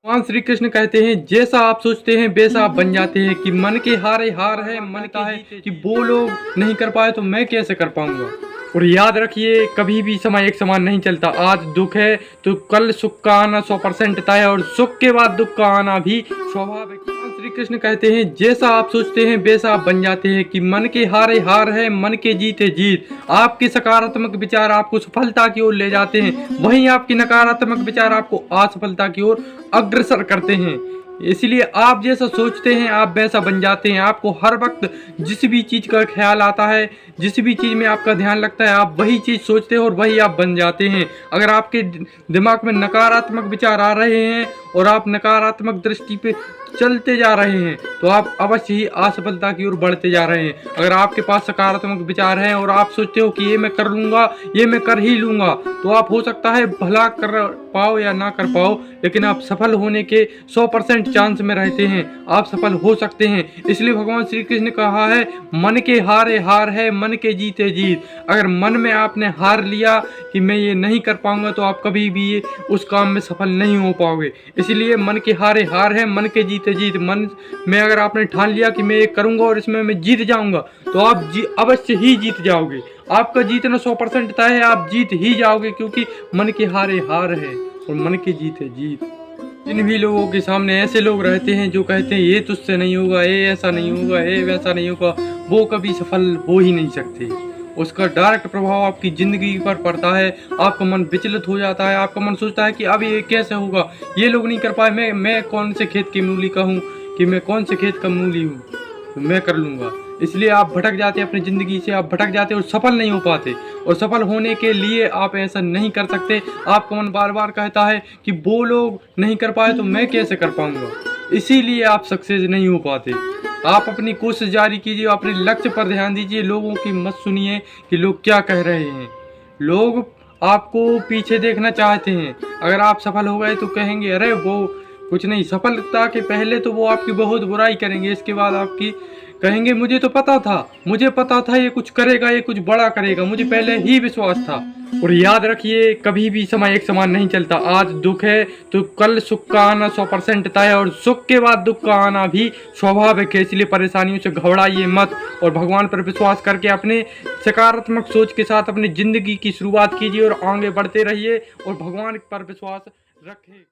भगवान श्री कृष्ण कहते हैं जैसा आप सोचते हैं वैसा आप बन जाते हैं। कि मन के हारे हार है, मन का है कि वो लोग नहीं कर पाए तो मैं कैसे कर पाऊंगा। और याद रखिए कभी भी समय एक समान नहीं चलता। आज दुख है तो कल सुख का आना 100% तय है और सुख के बाद दुख का आना भी स्वाभाविक। भगवान श्री कृष्ण कहते हैं जैसा आप सोचते हैं वैसा आप बन जाते हैं। कि मन के हारे हार है, मन के जीत है जीत। आपके सकारात्मक विचार आपको सफलता की ओर ले जाते हैं, वहीं आपके नकारात्मक विचार आपको असफलता की ओर अग्रसर करते हैं। इसलिए आप जैसा सोचते हैं आप वैसा बन जाते हैं। आपको हर वक्त जिस भी चीज़ का ख्याल आता है, जिस भी चीज़ में आपका ध्यान लगता है, आप वही चीज़ सोचते हैं और वही आप बन जाते हैं। अगर आपके दिमाग में नकारात्मक विचार आ रहे हैं और आप नकारात्मक दृष्टि पे चलते जा रहे हैं तो आप अवश्य ही असफलता की ओर बढ़ते जा रहे हैं। अगर आपके पास सकारात्मक विचार हैं और आप सोचते हो कि ये मैं कर लूँगा, ये मैं कर ही लूँगा, तो आप हो सकता है भला कर पाओ या ना कर पाओ, लेकिन आप सफल होने के 100% चांस में रहते हैं। आप सफल हो सकते हैं। इसलिए भगवान श्री कृष्ण ने कहा है मन के हारे हार है, मन के जीते जीत। अगर मन में आपने हार लिया कि मैं ये नहीं कर पाऊंगा तो आप कभी भी ये उस काम में सफल नहीं हो पाओगे। इसलिए मन के हारे हार है, मन के जीते जीत। मन में अगर आपने ठान लिया कि मैं ये करूंगा और इसमें मैं जीत जाऊंगा तो आप अवश्य ही जीत जाओगे। आपका जीतना 100% तय है, आप जीत ही जाओगे, क्योंकि मन के हारे हार है और मन की जीत है जीत। जिन भी लोगों के सामने ऐसे लोग रहते हैं जो कहते हैं ये तुझसे नहीं होगा, ये ऐसा नहीं होगा, ये वैसा नहीं होगा, वो कभी सफल हो ही नहीं सकते। उसका डायरेक्ट प्रभाव आपकी ज़िंदगी पर पड़ता है। आपका मन विचलित हो जाता है, आपका मन सोचता है कि अब ये कैसे होगा, ये लोग नहीं कर पाए, मैं कौन से खेत की मूली का हूँ, कि मैं कौन से खेत का मूली हूँ, तो मैं कर लूँगा। इसलिए आप भटक जाते हैं अपनी ज़िंदगी से, आप भटक जाते हैं और सफल नहीं हो पाते। और सफल होने के लिए आप ऐसा नहीं कर सकते। आपका मन बार बार कहता है कि वो लोग नहीं कर पाए तो मैं कैसे कर पाऊँगा, इसीलिए आप सक्सेस नहीं हो पाते। आप अपनी कोशिश जारी कीजिए, अपने लक्ष्य पर ध्यान दीजिए। लोगों की मत सुनिए कि लोग क्या कह रहे हैं। लोग आपको पीछे देखना चाहते हैं। अगर आप सफल हो गए तो कहेंगे अरे वो कुछ नहीं। सफलता के पहले तो वो आपकी बहुत बुराई करेंगे, इसके बाद आपकी कहेंगे मुझे तो पता था, मुझे पता था ये कुछ करेगा, ये कुछ बड़ा करेगा, मुझे पहले ही विश्वास था। और याद रखिए कभी भी समय एक समान नहीं चलता। आज दुख है तो कल सुख का आना 100% तय है और सुख के बाद दुख का आना भी स्वाभाविक है। इसलिए परेशानियों से घबराइए मत और भगवान पर विश्वास करके अपने सकारात्मक सोच के साथ अपनी ज़िंदगी की शुरुआत कीजिए और आगे बढ़ते रहिए और भगवान पर विश्वास रखें।